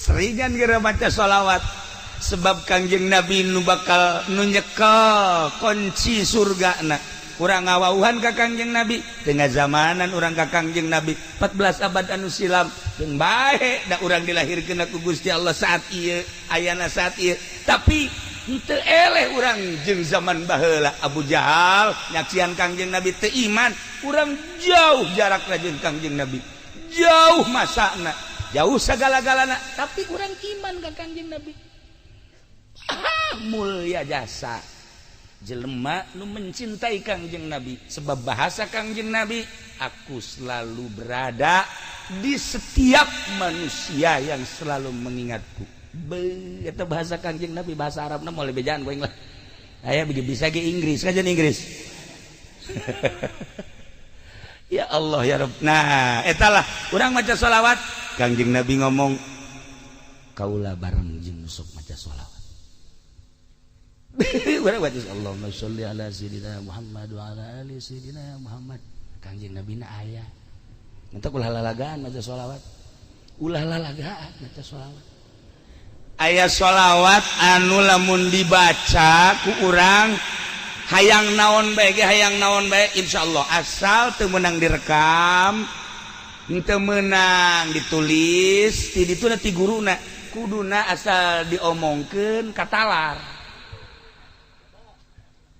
seringan gara maca sholawat sebab Kangjeng Nabi nu bakal nu nyekel kunci surgana urang ngawauhan ka Kangjeng Nabi tengah zamanan urang ka Kangjeng Nabi 14 abad anu silam jeung bae da urang dilahirkeun ku Gusti Allah saat ieu ayana saat ieu tapi henteu eleh urang jeung zaman baheula Abu Jahal nyaksian Kangjeng Nabi teu iman urang jauh jarakna jeung Kangjeng Nabi jauh masana jauh segala-galana tapi urang iman ka Kangjeng Nabi mulia jasa jelema nu mencintai Kangjeng Nabi sebab bahasa Kangjeng Nabi aku selalu berada di setiap manusia yang selalu mengingatku eta bahasa Kangjeng Nabi bahasa Arabna moal bejaan goeng lah aya bisa ge Inggris kajian Inggris ya Allah ya Rabb nah etalah urang maca sholawat Kangjeng Nabi ngomong kaula bareng jeung sok maca sholawat Allahumma sholli ala sayyidina Muhammad wa ala ali sayyidina Muhammad Kangjeng Nabi na aya entek ulah lalagaan maca sholawat ulah lalagaan maca sholawat aya sholawat anu lamun dibaca ku urang hayang naon bae ge hayang naon bae insyaallah asal teu meunang direkam teu meunang ditulis ti ditu ti guruna kuduna asal diomongkeun katalar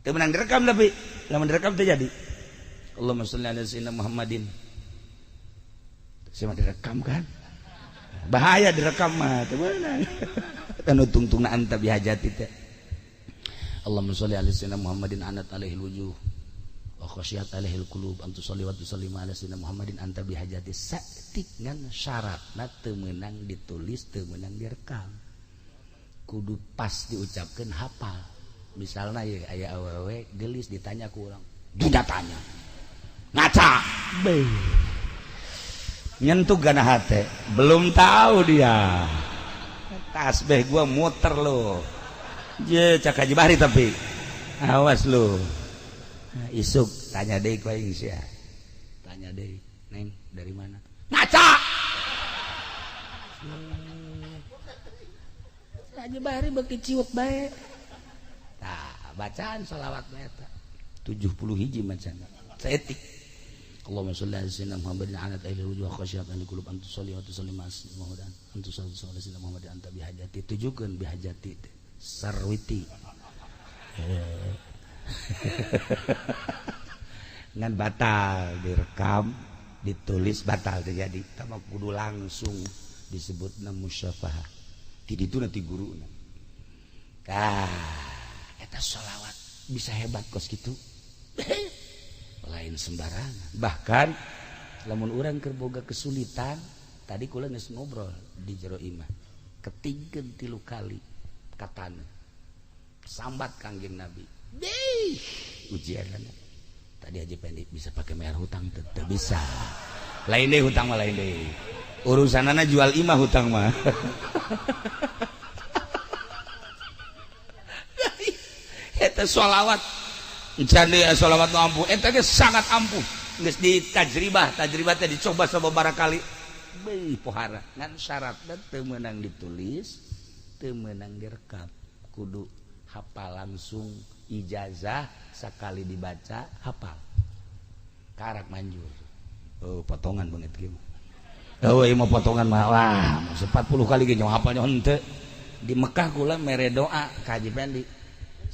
teu meunang direkam tapi lamun direkam teu jadi Allahumma sholli ala sayyidina Muhammadin sama direkam kan bahaya direkam mah teu meunang anu tungtungna anta bihajati teh Allahumma sholli ala sayyidina Muhammadin anat alaihil wujuh wa khasyat alaihil qulub antu sholli wa tusallim ala sayyidina Muhammadin anta bihajati saeutik ngan syaratna teu meunang ditulis teu meunang direkam kudu pas diucapkeun hafal misalnya ya aya awewe gelis ditanya ku urang duda tanya ngaca nyentuh gana hate belum tahu dia tasbih gua muter lo je cak Haji Bahri tapi awas lo isuk tanya deui ku aing sia tanya deui neng dari mana ngaca Haji Bahri beuki ciut bae bacaan sholawat eta 70 hiji macana saeutik Allahumma sholli ala sayyidina Muhammadin anat ailil wujuh khasyat al qulub antu sholli wa tusallim Muhammadan antu sholli ala sayyidina Muhammadin anta bihajati tujukeun bihajati sarwiti ngan batal direkam ditulis batal terjadi tapi kudu langsung disebutna musyafahah ti ditu nanti guruna eta sholawat bisa hebat kos gitu lain sembarangan bahkan lamun urang keur boga kesulitan tadi kula geus ngobrol di jero imah ketingkeun 3 kali katana sambat Kangjeng Nabi ujianna tadi Haji Pendi bisa pakai bayar hutang teu bisa lain deui hutang mah lain deui urusanana jual imah hutang mah eta sholawat jadi sholawat nu ampuh eta ge sangat ampuh geus ditajribah teh dicoba sababaraha kali beuh pohara ngan syaratna teu meunang ditulis teu meunang direkam kudu hafal langsung ijazah sakali dibaca hafal karak manjur potongan banget kieu ieu mah potongan mah wah 40 kali ge nyaho hafalnya henteu di Mekah kula mere doa ka Haji Pendi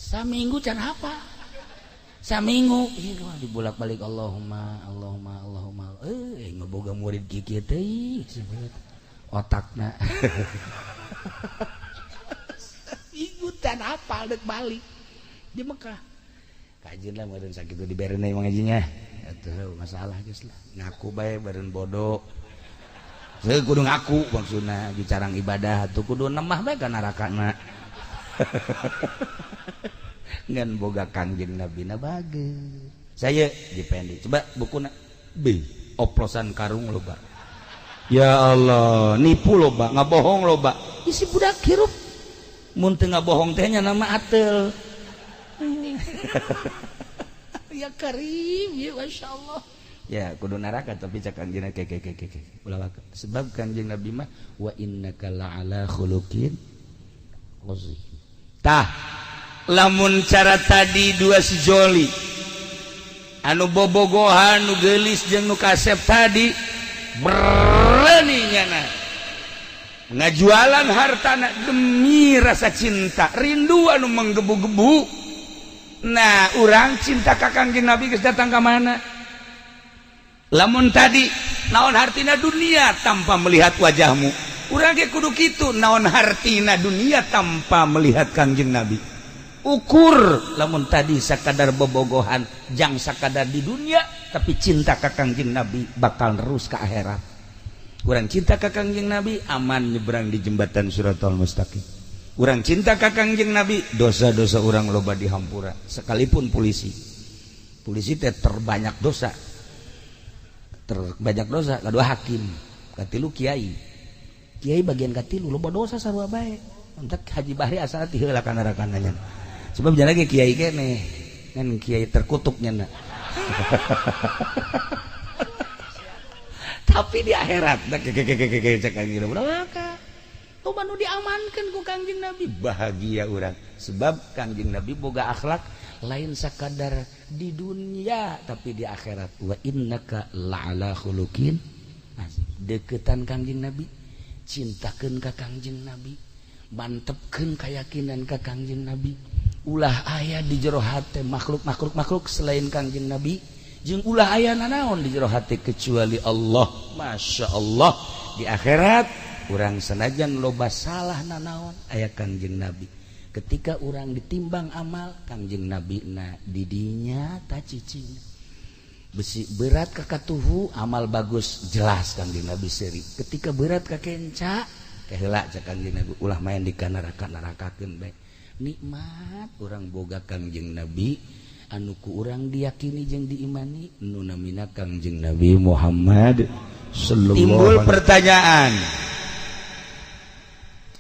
saminggu can apa saminggu dibolak-balik Allahumma ngeboga murid kieu teh otakna saminggu can apa dek balik di Mekah kajin lah meureun sakitu diberena imang ngajinya atuh masalah geus lah ngaku bae beureun bodoh saya kudu ngaku maksudna bicarang ibadah atuh kudu nemah bae ka narakana ngan boga Kangjeng Nabi na bageus saya dipendi coba bukuna oplosan karung loba ya Allah nipu loba ngabohong loba isi budak hirup mun teu ngabohong teh nya nama atel ya Karim ya masyaallah ya kudu neraka tapi cak anjeunna ulah sebab Kangjeng Nabi mah wa innaka la'ala khuluqin azim tah lamun cara tadi dua si joli anu bobogohan nu geulis jeung nu kasep tadi berani nyana ngajualan hartana demi rasa cinta rindu anu menggebu-gebu. Nah urang cinta ka Kangjeng Nabi geus datang ka mana lamun tadi naon hartina dunia tanpa melihat wajahmu urang ge kudu kitu naon hartina dunia tanpa melihat Kangjeng Nabi ukur lamun tadi sakadar bobogohan jang sakadar di dunia tapi cinta ka Kangjeng Nabi bakal terus ke akhirat. Urang cinta ka Kangjeng Nabi aman nyebrang di jembatan Siratal Mustaqim. Urang cinta ka Kangjeng Nabi dosa-dosa urang loba dihampura sekalipun polisi teh terbanyak dosa kedua hakim katilu kiai bagian katilu loba dosa sarua bae entek Haji Bahri asal ti heula ka neraka nya sebab jangan lagi kiai keneh kan kiai terkutuk nya tapi di akhirat cek Kangjeng Nabi loba nu diamankeun ku Kangjeng Nabi bahagia urang sebab Kangjeng Nabi boga akhlak lain sakadar di dunia tapi di akhirat wa innaka la'ala khuluqin azim deketan Kangjeng Nabi cintakeun ka Kangjeng Nabi mantepkeun keyakinan ka Kangjeng Nabi ulah aya di jero hate makhluk selain Kangjeng Nabi jeung ulah aya nanaon di jero hate kecuali Allah masya Allah di akhirat urang sanajan loba salah nanaon aya Kangjeng Nabi ketika urang ditimbang amal Kangjeng Nabi na didinya tak cicing besi berat ka katuhu amal bagus jelas Kangjeng Nabi seri ketika berat ka kenca heula cak Kangjeng Nabi ulah main di neraka-nerakakeun bae nikmat urang boga Kangjeng Nabi anu ku urang diyakini jeung diimani nu namina Kangjeng Nabi Muhammad sallallahu alaihi wasallam. Timbul pertanyaan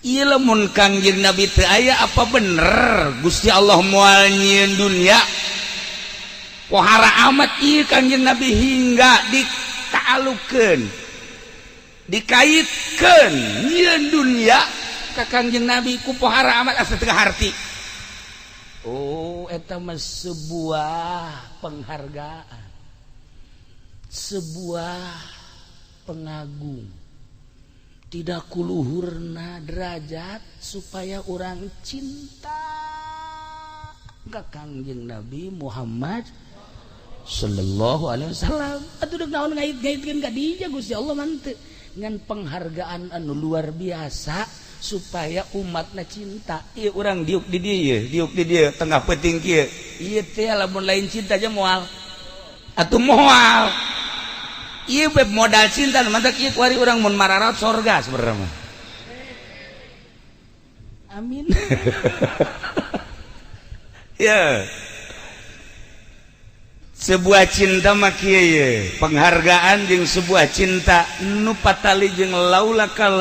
ieu lamun Kangjeng Nabi teu aya apa bener Gusti Allah moal nyieun dunya pohara amat ieu Kangjeng Nabi hingga ditaalukeun dikaitkeun nyieun dunya ka Kangjeng Nabi ku pohara amat asa teu harti. Oh eta mah sebuah penghargaan sebuah pengagung tidak kuluhurna derajat supaya orang cinta ka Kangjeng Nabi Muhammad sallallahu alaihi wasallam atuh deuk naon ngait-ngaitkeun ka dinya Gusti Allah mah teu ngan penghargaan anu luar biasa supaya umatna cinta ieu urang diuk di dieu tengah peuting kieu ieu teh lamun lain cinta aja moal atuh moal ieu beb modal cinta mantap ieu kuari urang mun mararat sorga sebenarnya amin ya sebuah cinta mah kieu penghargaan jeung sebuah cinta nu patali jeung laulaka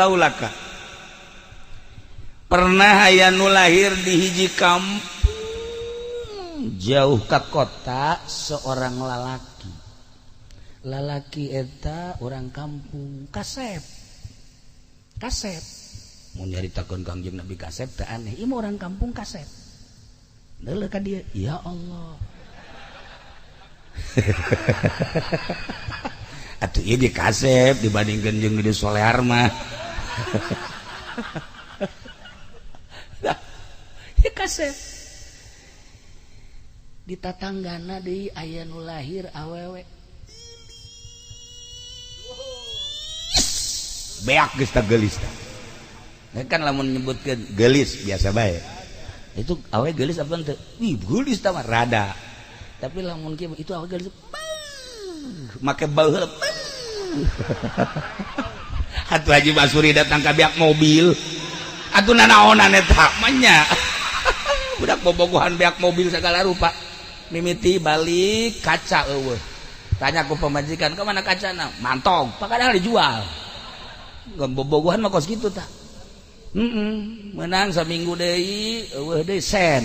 pernah aya nu lahir di hiji kampung jauh ka kota seorang lalaki eta orang kampung kasep mun nyaritakeun Kangjeng Nabi kasep teh aneh ieu orang kampung kasep deuleu ka dieu ya Allah atuh ieu di kasep dibandingkeun jeung di Solehar mah ieu kasep di tatanggana deui aya nu lahir awewe beak geus teh geulis teh kan lamun nyebutkeun geulis biasa bae itu awe geulis apa teu ih geulis teh mah rada tapi lamun kieu itu awe geulis make bau heula atuh Haji Basuri datang ka biak mobil atuh nanaonan eta mah nya budak bobogohan beak mobil segala rupa mimiti balik kaca eueuh tanya ku pemajikan ke mana kacana mantong pakadang dijual bobogohan mah kos kitu tah menang saminggu deui eueuh deui sen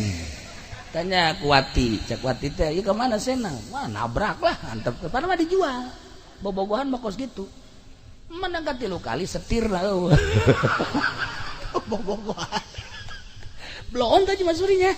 tanya kuati cek kuati teh ieu ke mana senang wah nabrak lah antep ke mana mah dijual bobogohan mah kos gitu mana ka 3 kali setir lah bobogohan belum tadi masurinya